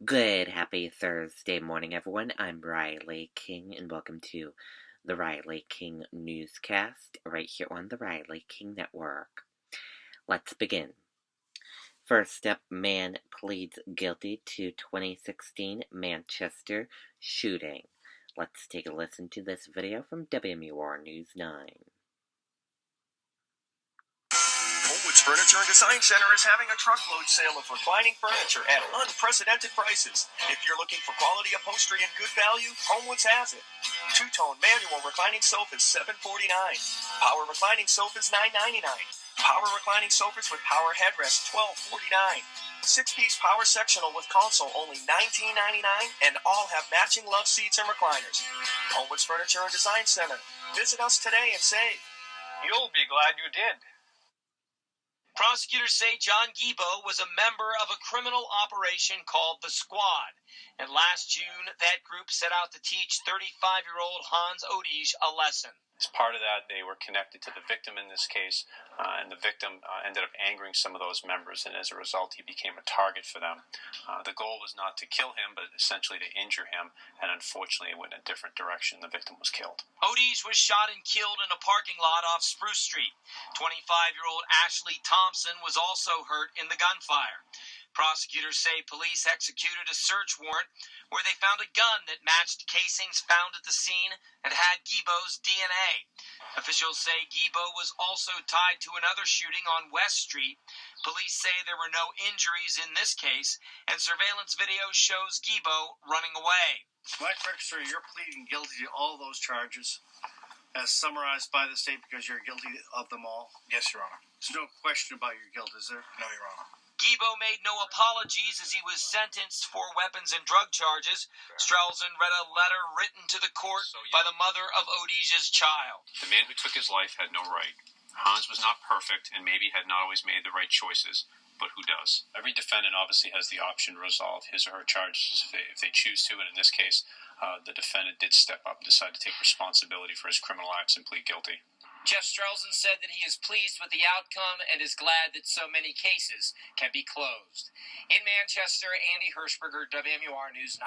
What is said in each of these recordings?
Good, happy Thursday morning, everyone. I'm Riley King, and welcome to the Riley King Newscast, right here on the Riley King Network. Let's begin. First up, man pleads guilty to 2016 Manchester shooting. Let's take a listen to this video from WMUR News 9. Homewood's Furniture and Design Center is having a truckload sale of reclining furniture at unprecedented prices. If you're looking for quality upholstery and good value, Homewood's has it. Two-tone manual reclining sofas $749. Power reclining sofas $999. Power reclining sofas with power headrest $1249. Six-piece power sectional with console only $19.99, and all have matching love seats and recliners. Homewood's Furniture and Design Center. Visit us today and save. You'll be glad you did. Prosecutors say John Guibo was a member of a criminal operation called the Squad. And last June, that group set out to teach 35-year-old Hans Odige a lesson. As part of that, they were connected to the victim in this case, and the victim ended up angering some of those members, and as a result, he became a target for them. The goal was not to kill him, but essentially to injure him, and unfortunately, it went in a different direction. The victim was killed. Odige was shot and killed in a parking lot off Spruce Street. 25-year-old Ashley Thompson was also hurt in the gunfire. Prosecutors say police executed a search warrant where they found a gun that matched casings found at the scene and had Guibo's DNA. Officials say Guibo was also tied to another shooting on West Street. Police say there were no injuries in this case, and surveillance video shows Guibo running away. My correct, sir, you're pleading guilty to all those charges as summarized by the state because you're guilty of them all? Yes, Your Honor. There's no question about your guilt, is there? No, Your Honor. Guibo made no apologies as he was sentenced for weapons and drug charges. Strelzin read a letter written to the court by the mother of Odige's child. The man who took his life had no right. Hans was not perfect and maybe had not always made the right choices, but who does? Every defendant obviously has the option to resolve his or her charges if they choose to, and in this case, the defendant did step up and decide to take responsibility for his criminal acts and plead guilty. Jeff Strelzin said that he is pleased with the outcome and is glad that so many cases can be closed. In Manchester, Andy Hirschberger, WMUR News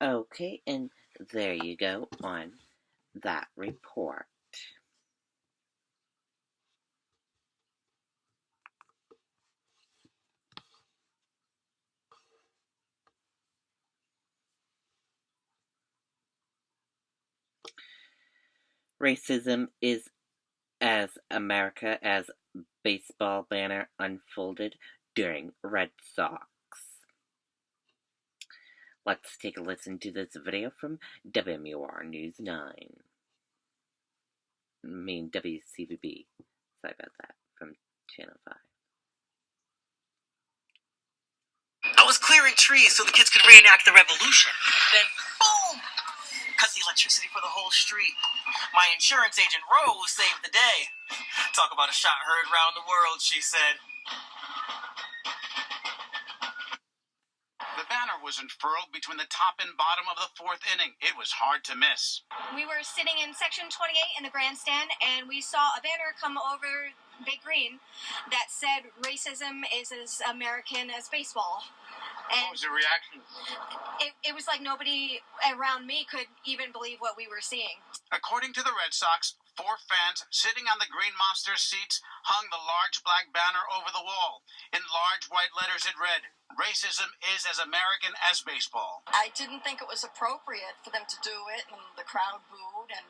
9. Okay, and there you go on that report. Racism is as America as baseball banner unfolded during Red Sox. Let's take a listen to this video from WMUR News 9. WCVB. Sorry about that. From Channel 5. I was clearing trees so the kids could reenact the revolution. Then, boom! Cut the electricity for the whole street. My insurance agent, Rose, saved the day. Talk about a shot heard round the world, she said. The banner was unfurled between the top and bottom of the fourth inning. It was hard to miss. We were sitting in section 28 in the grandstand, and we saw a banner come over Big Green that said racism is as American as baseball. And what was the reaction? It was like nobody around me could even believe what we were seeing. According to the Red Sox, 4 fans sitting on the Green Monster seats hung the large black banner over the wall. In large white letters it read, "Racism is as American as baseball." I didn't think it was appropriate for them to do it, and the crowd booed, and,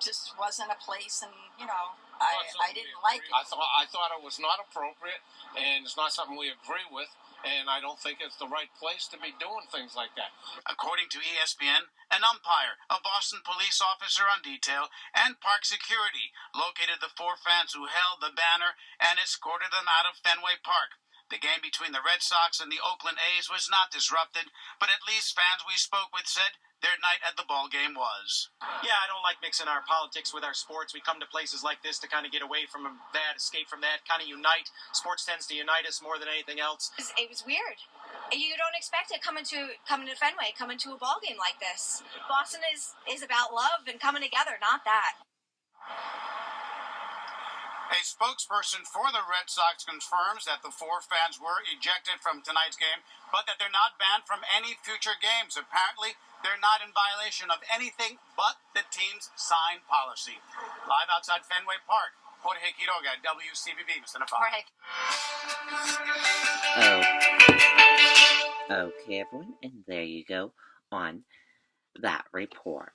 just wasn't a place, and, I didn't like it. I thought it was not appropriate, and it's not something we agree with. And I don't think it's the right place to be doing things like that. According to ESPN, an umpire, a Boston police officer on detail, and park security located the 4 fans who held the banner and escorted them out of Fenway Park. The game between the Red Sox and the Oakland A's was not disrupted, but at least fans we spoke with said their night at the ball game was. Yeah, I don't like mixing our politics with our sports. We come to places like this to kind of get away from that, escape from that, kind of unite. Sports tends to unite us more than anything else. It was weird. You don't expect it coming to Fenway, coming to a ball game like this. Boston is about love and coming together, not that. A spokesperson for the Red Sox confirms that the 4 fans were ejected from tonight's game, but that they're not banned from any future games. Apparently, they're not in violation of anything but the team's sign policy. Live outside Fenway Park, Jorge Quiroga, WCBB, Mr. Navarro. Okay, everyone, and there you go on that report.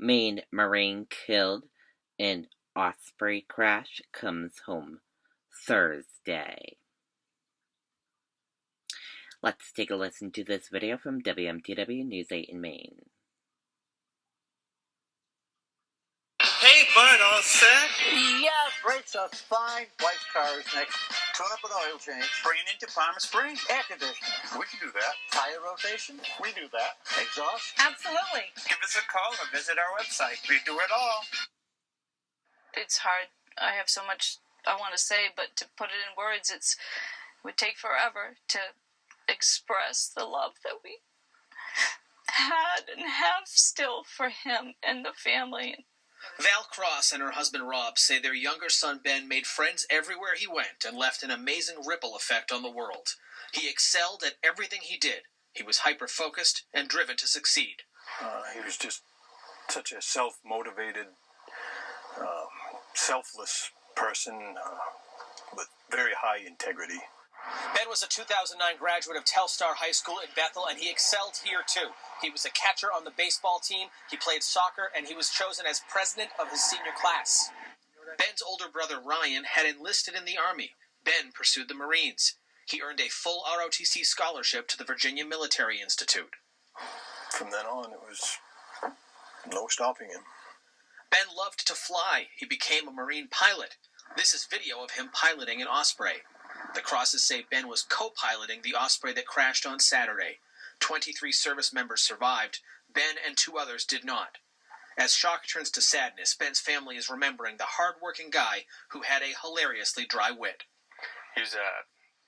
Maine Marine killed in Osprey crash comes home Thursday. Let's take a listen to this video from WMTW News 8 in Maine. Hey, bud, all set? Yeah, brakes are fine. Wife's car is next. Tune-up and oil change. Bring it into Palmer Springs. Air conditioning. We can do that. Tire rotation. We do that. Exhaust. Absolutely. Give us a call or visit our website. We do it all. It's hard. I have so much I want to say, but to put it in words, it would take forever to express the love that we had and have still for him and the family. Val Cross and her husband Rob say their younger son Ben made friends everywhere he went and left an amazing ripple effect on the world. He excelled at everything he did. He was hyper-focused and driven to succeed. He was just such a self-motivated, selfless person with very high integrity. Ben was a 2009 graduate of Telstar High School in Bethel, and he excelled here too. He was a catcher on the baseball team, he played soccer, and he was chosen as president of his senior class. Ben's older brother Ryan had enlisted in the Army. Ben pursued the Marines. He earned a full ROTC scholarship to the Virginia Military Institute. From then on, it was no stopping him. Ben loved to fly. He became a Marine pilot. This is video of him piloting an Osprey. The Crosses say Ben was co-piloting the Osprey that crashed on Saturday. 23 service members survived. Ben and 2 others did not. As shock turns to sadness, Ben's family is remembering the hard-working guy who had a hilariously dry wit. He was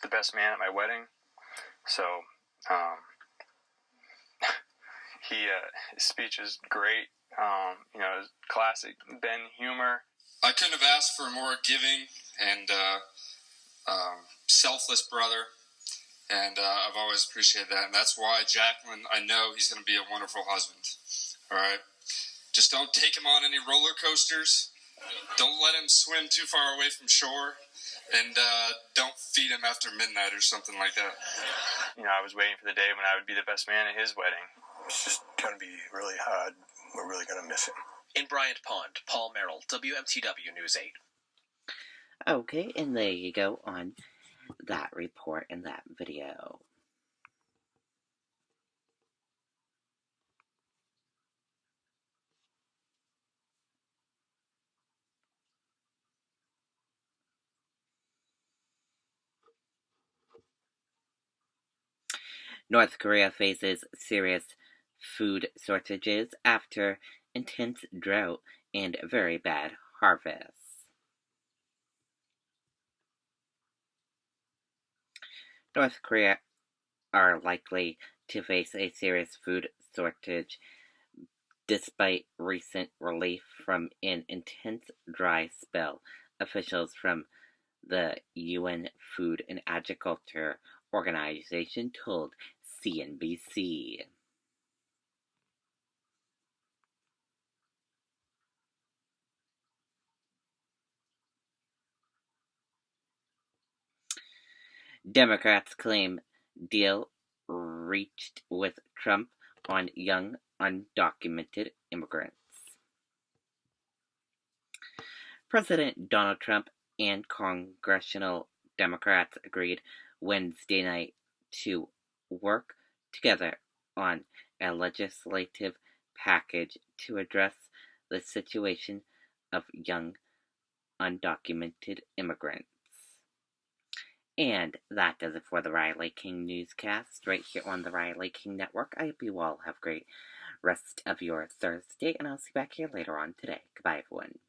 the best man at my wedding. So, his speech was great. Classic Ben humor. I couldn't have asked for a more giving and selfless brother, and I've always appreciated that, and that's why Jacqueline, I know he's going to be a wonderful husband. All right? Just don't take him on any roller coasters. Don't let him swim too far away from shore, and don't feed him after midnight or something like that. I was waiting for the day when I would be the best man at his wedding. It's just going to be really hard. We're really going to miss him. In Bryant Pond, Paul Merrill, WMTW News 8. Okay, and there you go on that report and that video. North Korea faces serious food shortages after intense drought and very bad harvests. North Korea are likely to face a serious food shortage despite recent relief from an intense dry spell, officials from the UN Food and Agriculture Organization told CNBC. Democrats claim deal reached with Trump on young undocumented immigrants. President Donald Trump and congressional Democrats agreed Wednesday night to work together on a legislative package to address the situation of young undocumented immigrants. And that does it for the Riley King Newscast right here on the Riley King Network. I hope you all have a great rest of your Thursday, and I'll see you back here later on today. Goodbye, everyone.